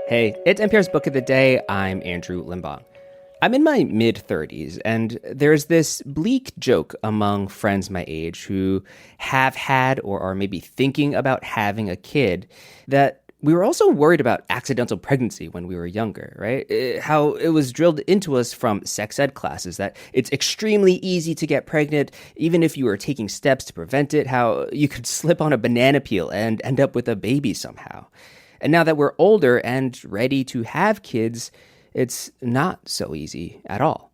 Hey, it's NPR's Book of the Day. I'm Andrew Limbong. I'm in my mid-30s, and there's this bleak joke among friends my age who have had or are maybe thinking about having a kid that we were also worried about accidental pregnancy when we were younger, right? How it was drilled into us from sex ed classes that it's extremely easy to get pregnant, even if you are taking steps to prevent it, how you could slip on a banana peel and end up with a baby somehow. And now that we're older and ready to have kids, it's not so easy at all.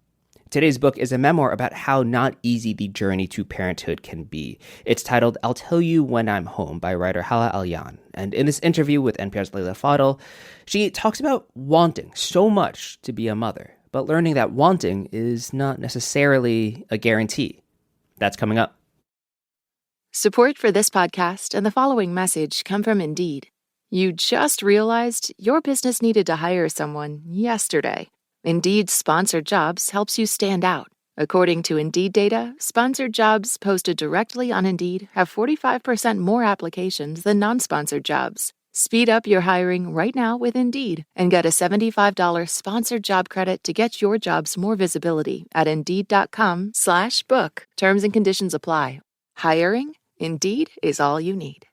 Today's book is a memoir about how not easy the journey to parenthood can be. It's titled I'll Tell You When I'm Home by writer Hala Alyan. And in this interview with NPR's Leila Fadel, she talks about wanting so much to be a mother, but learning that wanting is not necessarily a guarantee. That's coming up. Support for this podcast and the following message come from Indeed. You just realized your business needed to hire someone yesterday. Indeed's Sponsored Jobs helps you stand out. According to Indeed data, sponsored jobs posted directly on Indeed have 45% more applications than non-sponsored jobs. Speed up your hiring right now with Indeed and get a $75 sponsored job credit to get your jobs more visibility at Indeed.com/book. Terms and conditions apply. Hiring? Indeed is all you need.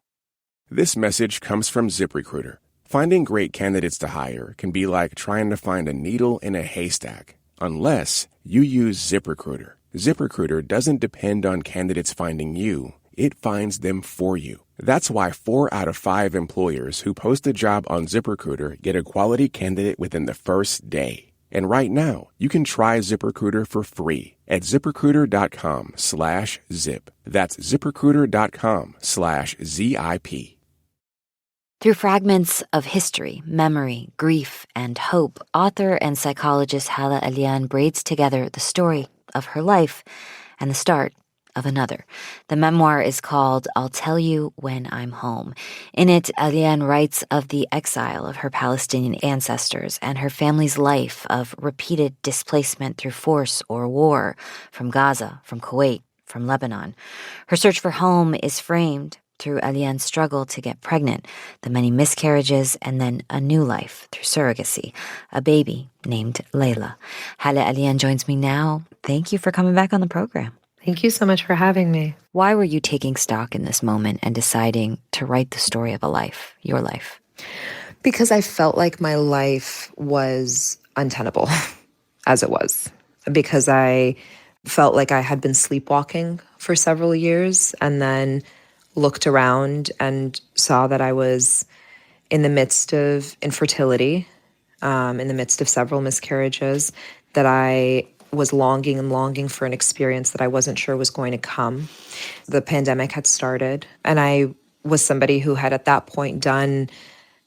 This message comes from ZipRecruiter. Finding great candidates to hire can be like trying to find a needle in a haystack, unless you use ZipRecruiter. ZipRecruiter doesn't depend on candidates finding you. It finds them for you. That's why 4 out of 5 employers who post a job on ZipRecruiter get a quality candidate within the first day. And right now, you can try ZipRecruiter for free at ZipRecruiter.com/zip. That's ZipRecruiter.com/ZIP. Through fragments of history, memory, grief, and hope, author and psychologist Hala Alyan braids together the story of her life and the start of another. The memoir is called I'll Tell You When I'm Home. In it, Alyan writes of the exile of her Palestinian ancestors and her family's life of repeated displacement through force or war from Gaza, from Kuwait, from Lebanon. Her search for home is framed through Alyan's struggle to get pregnant, the many miscarriages, and then a new life through surrogacy, a baby named Leila. Hala Alyan joins me now. Thank you for coming back on the program. Thank you so much for having me. Why were you taking stock in this moment and deciding to write the story of a life, your life? Because I felt like my life was untenable as it was. Because I felt like I had been sleepwalking for several years and then looked around and saw that I was in the midst of infertility, in the midst of several miscarriages, that I was longing and longing for an experience that I wasn't sure was going to come. The pandemic had started, and I was somebody who had at that point done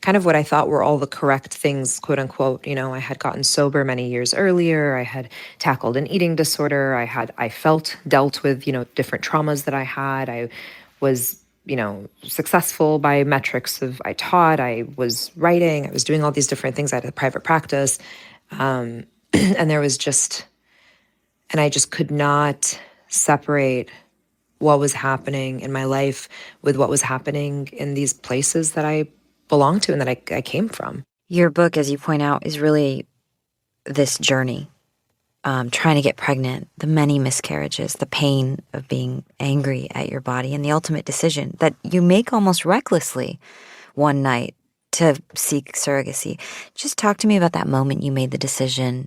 kind of what I thought were all the correct things, quote unquote. You know, I had gotten sober many years earlier. I had tackled an eating disorder. I dealt with, different traumas that I had. I was, successful by metrics of I taught, I was writing, I was doing all these different things. I had a private practice. And I just could not separate what was happening in my life with what was happening in these places that I belonged to and that I came from. Your book, as you point out, is really this journey. Trying to get pregnant, the many miscarriages, the pain of being angry at your body, and the ultimate decision that you make almost recklessly one night to seek surrogacy. Just talk to me about that moment you made the decision.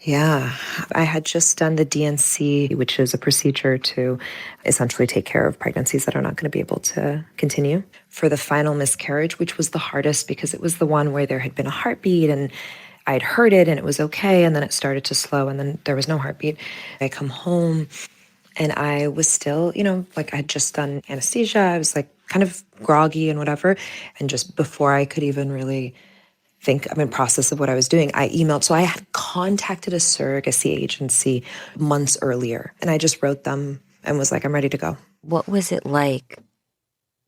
Yeah, I had just done the DNC, which is a procedure to essentially take care of pregnancies that are not going to be able to continue. For the final miscarriage, which was the hardest because it was the one where there had been a heartbeat and I'd heard it and it was okay, and then it started to slow and then there was no heartbeat. I come home and I was still, I had just done anesthesia. I was kind of groggy and whatever. And just before I could even really process of what I was doing, I emailed. So I had contacted a surrogacy agency months earlier, and I just wrote them and was like, I'm ready to go. What was it like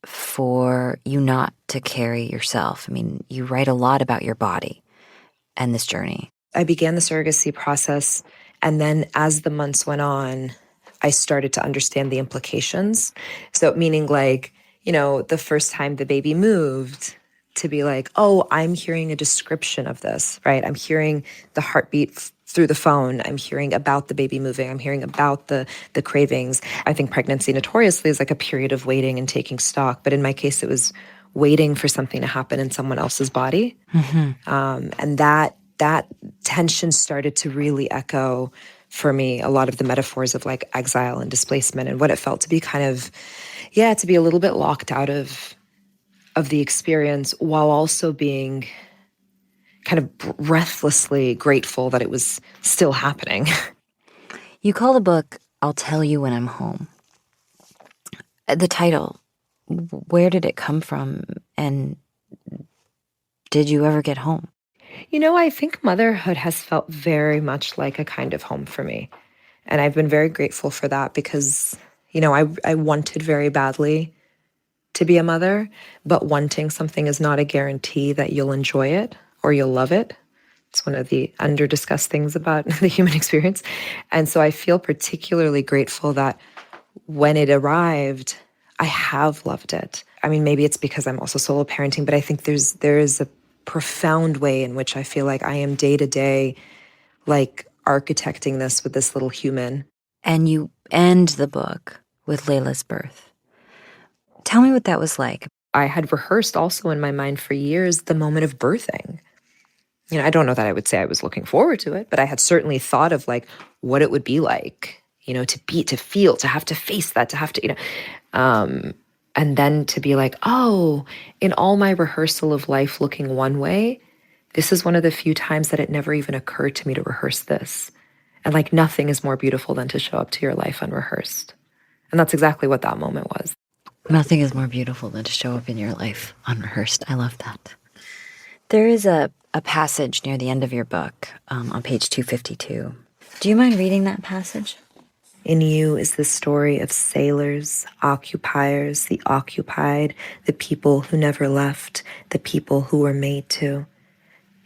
for you not to carry yourself? You write a lot about your body and this journey. I began the surrogacy process, and then as the months went on, I started to understand the implications. So meaning the first time the baby moved, to be like, oh, I'm hearing a description of this, right? I'm hearing the heartbeat through the phone. I'm hearing about the baby moving. I'm hearing about the cravings. I think pregnancy notoriously is like a period of waiting and taking stock. But in my case, it was waiting for something to happen in someone else's body. And that tension started to really echo for me a lot of the metaphors of like exile and displacement and what it felt to be kind of, to be a little bit locked out of the experience while also being kind of breathlessly grateful that it was still happening. You call the book I'll Tell You When I'm Home. The title, where did it come from? And did you ever get home? You know, I think motherhood has felt very much like a kind of home for me. And I've been very grateful for that because, you know, I wanted very badly to be a mother, but wanting something is not a guarantee that you'll enjoy it or you'll love it. It's one of the under-discussed things about the human experience. And so I feel particularly grateful that when it arrived, I have loved it. I mean, maybe it's because I'm also solo parenting, but I think there is a profound way in which I feel like I am day to day, like architecting this with this little human. And you end the book with Leila's birth. Tell me what that was like. I had rehearsed also in my mind for years the moment of birthing. You know, I don't know that I would say I was looking forward to it, but I had certainly thought of like what it would be like, you know, to be, to feel, to have to face that, to have to, you know, and then to be like, oh, in all my rehearsal of life looking one way, this is one of the few times that it never even occurred to me to rehearse this. And like nothing is more beautiful than to show up to your life unrehearsed. And that's exactly what that moment was. Nothing is more beautiful than to show up in your life unrehearsed. I love that. There is a passage near the end of your book on page 252. Do you mind reading that passage? In you is the story of sailors, occupiers, the occupied, the people who never left, the people who were made to.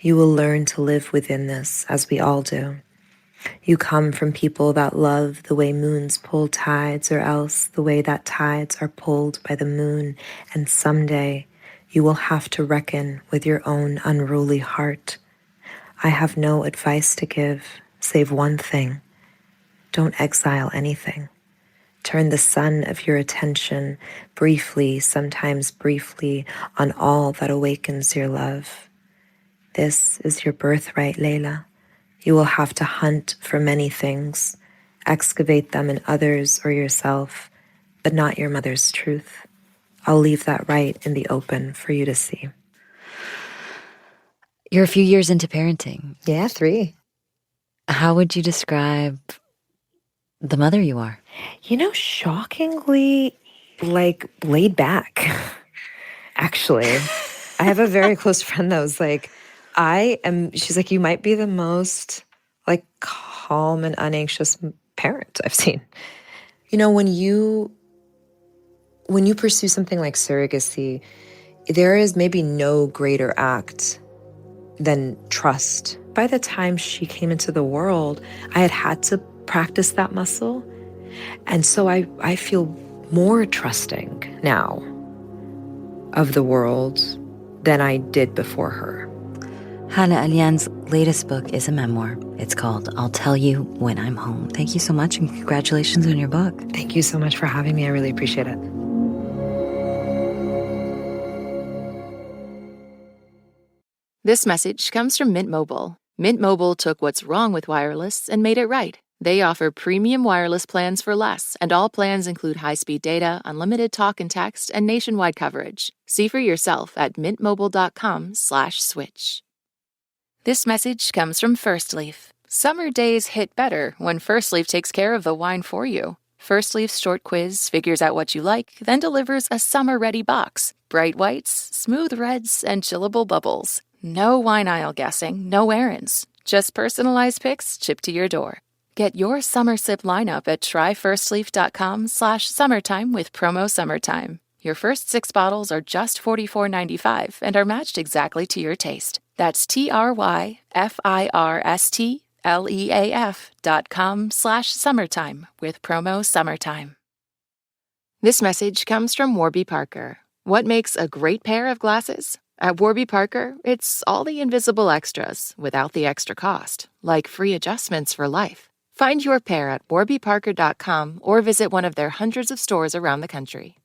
You will learn to live within this, as we all do. You come from people that love the way moons pull tides, or else the way that tides are pulled by the moon, and someday you will have to reckon with your own unruly heart. I have no advice to give, save one thing. Don't exile anything. Turn the sun of your attention briefly, sometimes briefly, on all that awakens your love. This is your birthright, Leila. You will have to hunt for many things, excavate them in others or yourself, but not your mother's truth. I'll leave that right in the open for you to see. You're a few years into parenting. Yeah, 3. How would you describe the mother you are? You know, shockingly, like, laid back, actually. I have a very close friend that was like, she's like, you might be the most, like, calm and unanxious parent I've seen. You know, when you pursue something like surrogacy, there is maybe no greater act than trust. By the time she came into the world, I had to practice that muscle. And so I feel more trusting now of the world than I did before her. Hala Alyan's latest book is a memoir. It's called I'll Tell You When I'm Home. Thank you so much, and congratulations on your book. Thank you so much for having me. I really appreciate it. This message comes from Mint Mobile. Mint Mobile took what's wrong with wireless and made it right. They offer premium wireless plans for less, and all plans include high-speed data, unlimited talk and text, and nationwide coverage. See for yourself at mintmobile.com/switch. This message comes from First Leaf. Summer days hit better when First Leaf takes care of the wine for you. First Leaf's short quiz figures out what you like, then delivers a summer-ready box. Bright whites, smooth reds, and chillable bubbles. No wine aisle guessing, no errands. Just personalized picks shipped to your door. Get your summer sip lineup at tryfirstleaf.com/summertime with promo SUMMERTIME. Your first 6 bottles are just $44.95 and are matched exactly to your taste. That's tryfirstleaf.com/summertime with promo SUMMERTIME. This message comes from Warby Parker. What makes a great pair of glasses? At Warby Parker, it's all the invisible extras without the extra cost, like free adjustments for life. Find your pair at warbyparker.com or visit one of their hundreds of stores around the country.